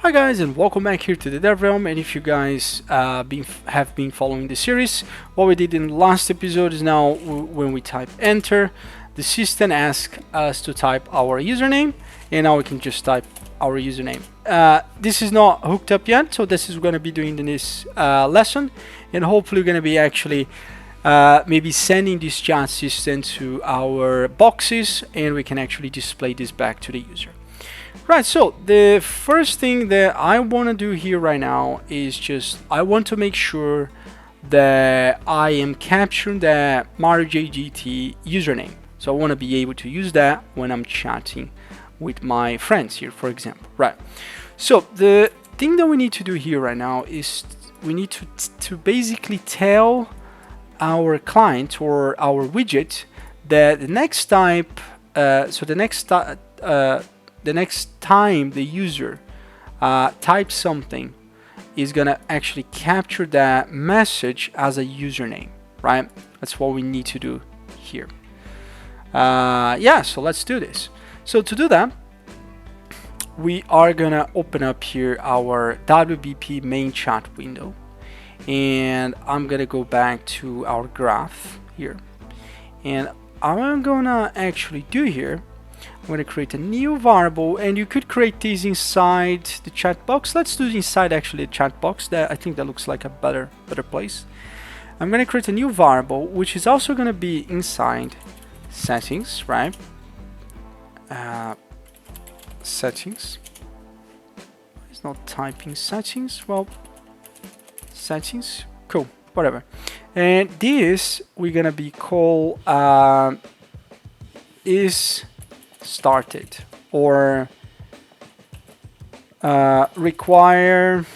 Hi guys, and welcome back here to the Dev Realm. And if you guys have been following the series, what we did in the last episode is now when we type enter, the system asks us to type our username, and now we can just type our username. This is not hooked up yet, so this is going to be doing in this lesson, and hopefully we're going to be actually maybe sending this chat system to our boxes, and we can actually display this back to the user. Right, so the first thing that I want to do here right now is just I want to make sure that I am capturing the MJGT username. So I want to be able to use that when I'm chatting with my friends here, for example. Right, so the thing that we need to do here right now is we need to basically tell our client or our widget that the next type, the next time the user types something is gonna actually capture that message as a username, right? That's what we need to do here. Yeah, so let's do this. So to do that, we are gonna open up here our WBP main chat window, and I'm gonna go back to our graph here, and I'm gonna actually do here, I'm going to create a new variable, and you could create these inside the chat box. Let's do it inside actually the chat box. That I think that looks like a better place. I'm going to create a new variable, which is also going to be inside settings, right? Settings. It's not typing settings. Well, settings. Cool. Whatever. And this we're going to be called is started, or require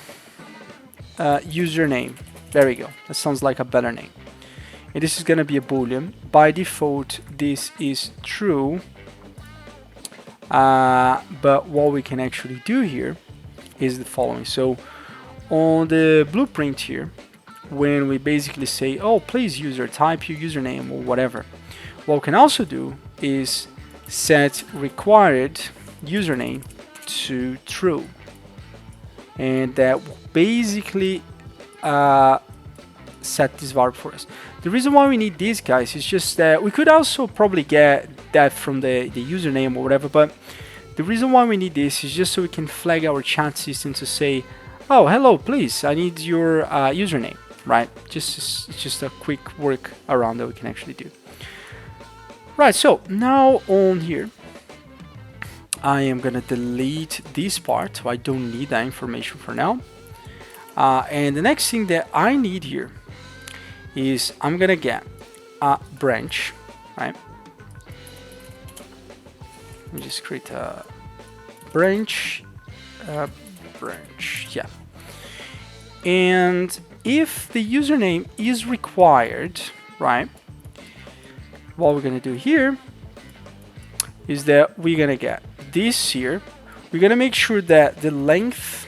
username. There we go. That sounds like a better name. And this is going to be a boolean. By default, this is true. But what we can actually do here is the following. So on the blueprint here, when we basically say, oh, please user, type your username or whatever, what we can also do is set required username to true, and that will basically set this variable for us. The reason why we need these guys is just that we could also probably get that from the username or whatever, but the reason why we need this is just so we can flag our chat system to say, oh, hello, please, I need your username, right? It's just a quick work around that we can actually do. Right, so now on here, I am gonna delete this part, so I don't need that information for now. And the next thing that I need here is I'm gonna get a branch, right? Let me just create a branch, yeah. And if the username is required, right? What we're gonna do here is that we're gonna get this here. We're gonna make sure that the length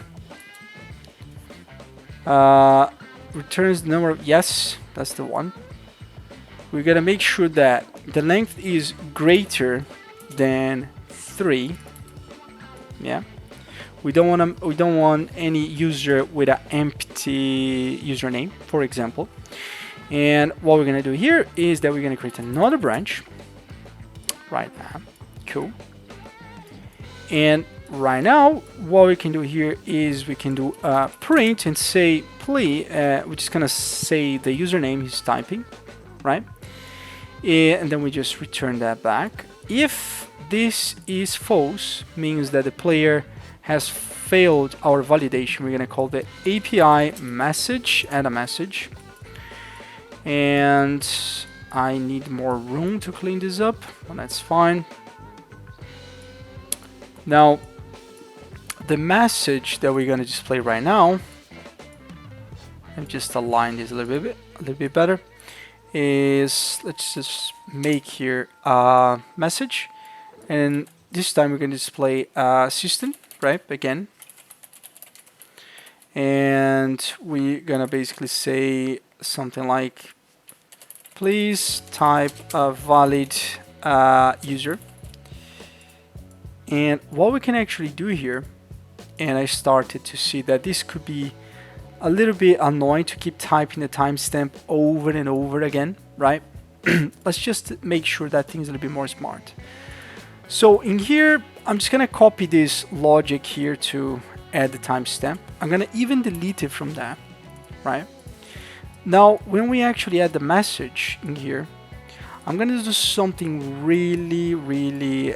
returns the number of, yes, that's the one. We're gonna make sure that the length is greater than 3. Yeah. We don't want any user with an empty username, for example. And what we're gonna do here is that we're gonna create another branch right now. Cool. And right now, what we can do here is we can do a print and say, please, we're just gonna say the username he's typing, right? And then we just return that back. If this is false, means that the player has failed our validation. We're gonna call the API message, add a message. And I need more room to clean this up, but that's fine. Now, the message that we're gonna display right now, and just align this a little bit better, is let's just make here a message, and this time we're gonna display system, right? Again, and we're gonna basically say something like, please type a valid user. And what we can actually do here and I started to see that this could be a little bit annoying to keep typing the timestamp over and over again, right? Let's just make sure that thing's a little bit more smart. So in here, I'm just gonna copy this logic here to add the timestamp. I'm gonna even delete it from that, right? Now, when we actually add the message in here, I'm gonna do something really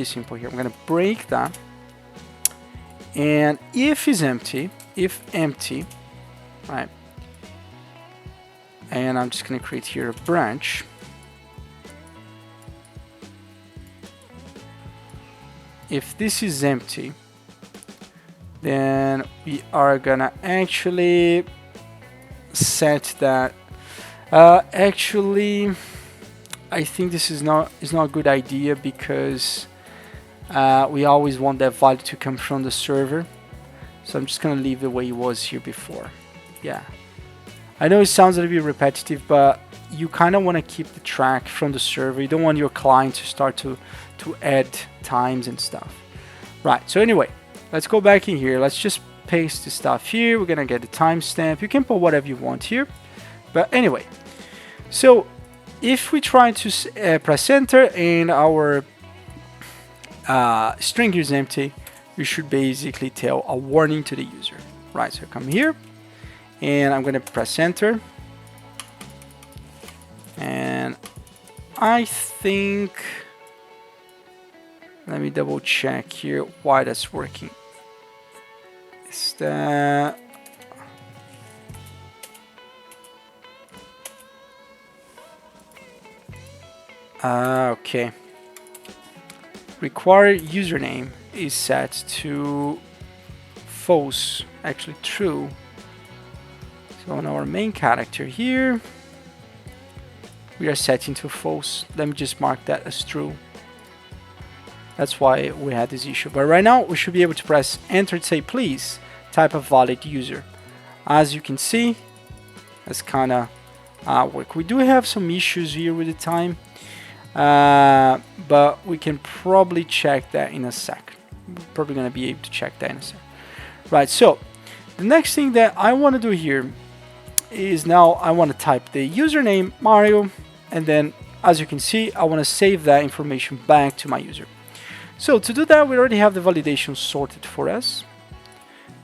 simple here. I'm gonna break that, and if empty, right? And I'm just gonna create here a branch. If this is empty, then we are gonna actually set that. Actually, I think this is not a good idea, because we always want that value to come from the server. So I'm just gonna leave the way it was here before. Yeah, I know it sounds a little bit repetitive, but you kind of want to keep the track from the server. You don't want your client to start to add times and stuff. Right, so anyway, let's go back in here. Let's just paste the stuff here. We're gonna get the timestamp. You can put whatever you want here, but anyway, so if we try to press enter and our string here is empty, we should basically tell a warning to the user. Right, so come here and I'm gonna press enter, and I think, let me double check here why that's working. Is that okay? Required username is set to false, actually true. So on our main character here, we are setting to false. Let me just mark that as true. That's why we had this issue. But right now we should be able to press enter to say please type a valid user. As you can see, that's kind of work. We do have some issues here with the time, but we can probably check that in a sec. We're probably going to be able to check that in a sec. Right, so the next thing that I want to do here is, now I want to type the username Mario, and then as you can see, I want to save that information back to my user. So to do that, we already have the validation sorted for us.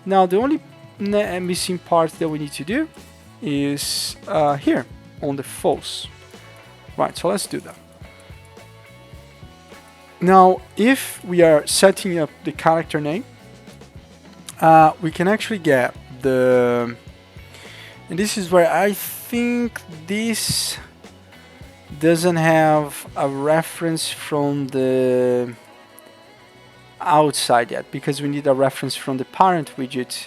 Now the only missing part that we need to do is here on the false. Right, so let's do that. Now if we are setting up the character name, we can actually get the, and this is where I think this doesn't have a reference from the outside yet, because we need a reference from the parent widget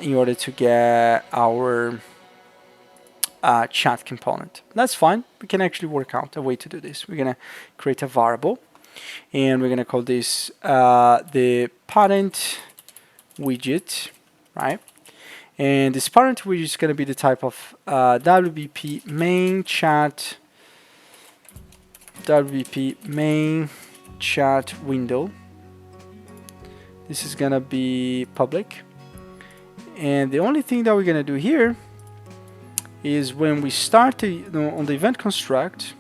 in order to get our chat component. That's fine. We can actually work out a way to do this. We're gonna create a variable, and we're gonna call this the parent widget, right? And this parent widget is gonna be the type of WBP main chat, WBP main chat window. This is gonna be public, and the only thing that we're gonna do here is when we start on the event construct,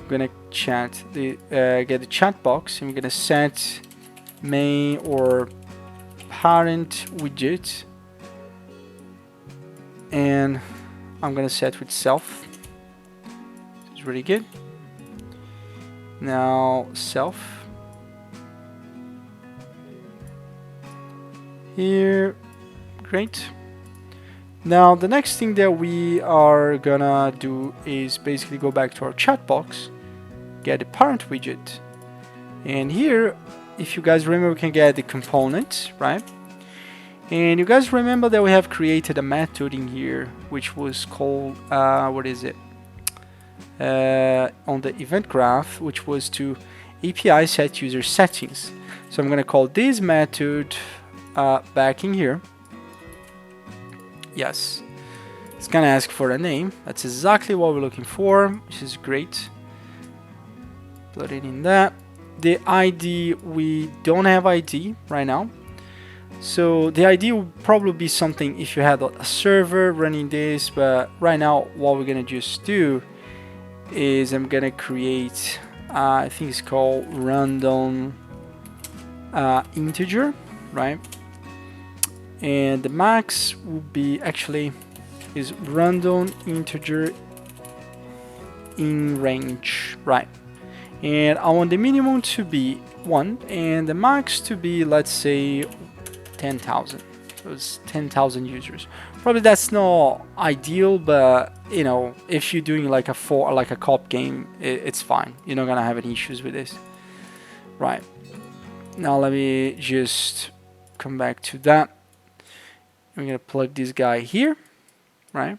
we're gonna chat the get the chat box, and we're gonna set main or parent widget, and I'm gonna set with self. It's really good. Now self here, great. Now the next thing that we are gonna do is basically go back to our chat box, get the parent widget, and here, if you guys remember, we can get the component, right? And you guys remember that we have created a method in here which was called what is it, on the event graph, which was to API set user settings. So I'm gonna call this method back in here. Yes, it's gonna ask for a name. That's exactly what we're looking for, which is great. Put it in that, The ID, we don't have ID right now. So the ID would probably be something if you had a server running this, but right now what we're gonna just do is I'm gonna create, I think it's called random integer, right? And the max will be actually is random integer in range, right? And I want the minimum to be 1 and the max to be, let's say, 10,000. So it's 10,000 users. Probably that's not ideal, but you know, if you're doing like a co-op game, it's fine. You're not gonna have any issues with this, right? Now let me just come back to that. I'm gonna plug this guy here, right?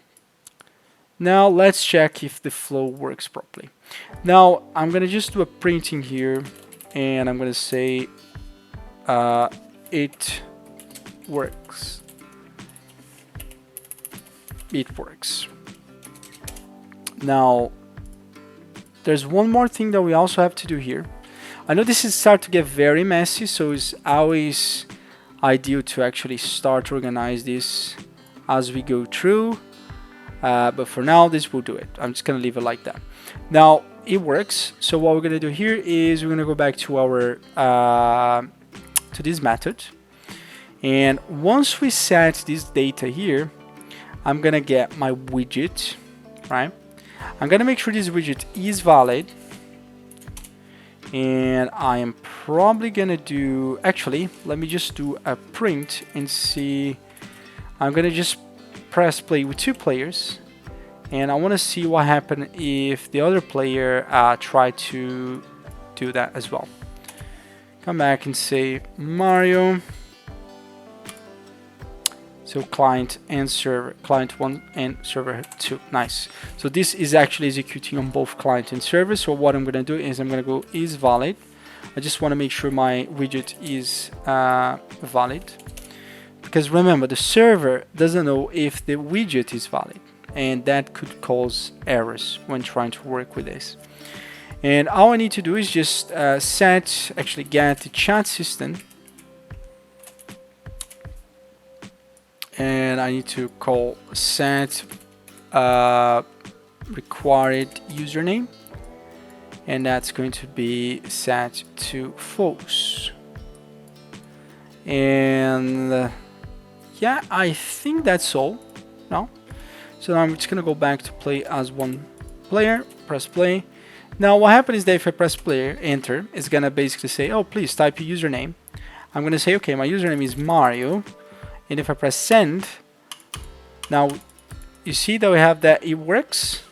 Now let's check if the flow works properly. Now I'm gonna just do a printing here, and I'm gonna say it works. It works. Now there's one more thing that we also have to do here. I know this is start to get very messy, so it's always ideal to actually start to organize this as we go through. But for now, this will do it. I'm just gonna leave it like that. Now it works. So what we're gonna do here is we're gonna go back to our to this method, and once we set this data here, I'm gonna get my widget, right? I'm gonna make sure this widget is valid, and I am probably gonna do, actually, let me just do a print and see. I'm gonna just press play with 2 players, and I want to see what happened if the other player tried to do that as well. Come back and say Mario. So client and server, client 1 and server 2. Nice. So this is actually executing on both client and server. So what I'm going to do is I'm going to go is valid. I just want to make sure my widget is valid, because remember, the server doesn't know if the widget is valid, and that could cause errors when trying to work with this. And all I need to do is just get the chat system, and I need to call set required username, and that's going to be set to false. And yeah, I think that's all now. So now I'm just gonna go back to play as 1 player, press play. Now what happens is that if I press play, enter, it's gonna basically say, oh, please type your username. I'm gonna say, okay, my username is Mario. And if I press send, now you see that we have that it works.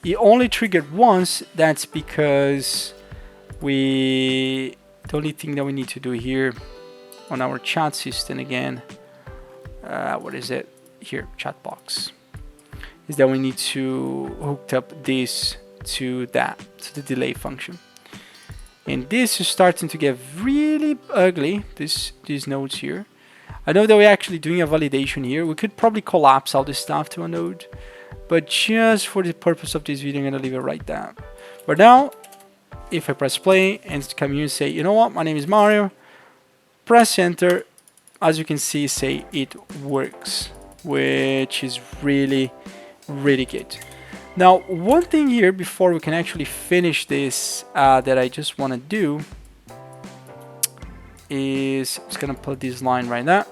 It only triggered once. That's because the only thing that we need to do here on our chat system again, what is it here, chat box, is that we need to hook up this to the delay function. And this is starting to get really ugly, these nodes here. I know that we're actually doing a validation here. We could probably collapse all this stuff to a node, but just for the purpose of this video, I'm gonna leave it right there. But now, if I press play and come here and say, you know what, my name is Mario, press enter, as you can see, say it works, which is really, really good. Now, one thing here before we can actually finish this that I just want to do is, I'm just gonna put this line right now.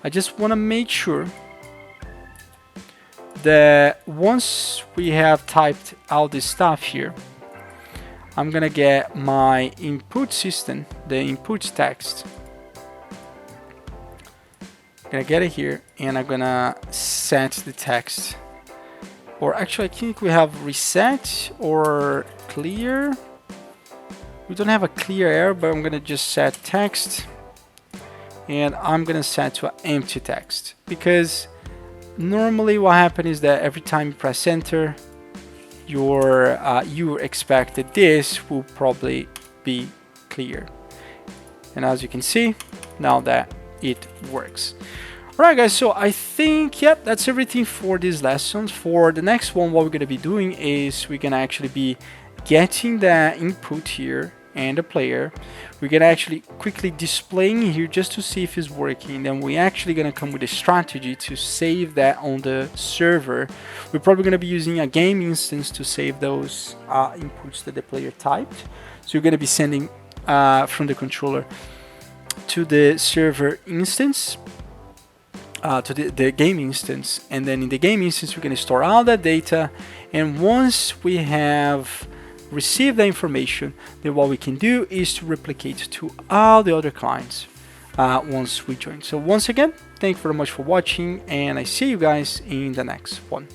I just want to make sure that once we have typed all this stuff here, I'm gonna get my input system, the input text. I'm gonna get it here, and I'm gonna set the text. Or actually, I think we have reset or clear. We don't have a clear error, but I'm gonna just set text, and I'm gonna set to an empty text, because normally what happens is that every time you press enter, you expect that this will probably be clear. And as you can see, now that it works. Alright guys, so I think, yep, that's everything for these lessons. For the next one, what we're gonna be doing is we're gonna actually be getting the input here and the player. We're gonna actually quickly displaying here just to see if it's working. Then we're actually gonna come with a strategy to save that on the server. We're probably gonna be using a game instance to save those inputs that the player typed. So you're gonna be sending from the controller to the server instance, to the game instance, and then in the game instance we're going to store all that data, and once we have received the information, then what we can do is to replicate to all the other clients once we join. So once again, thank you very much for watching, and I see you guys in the next one.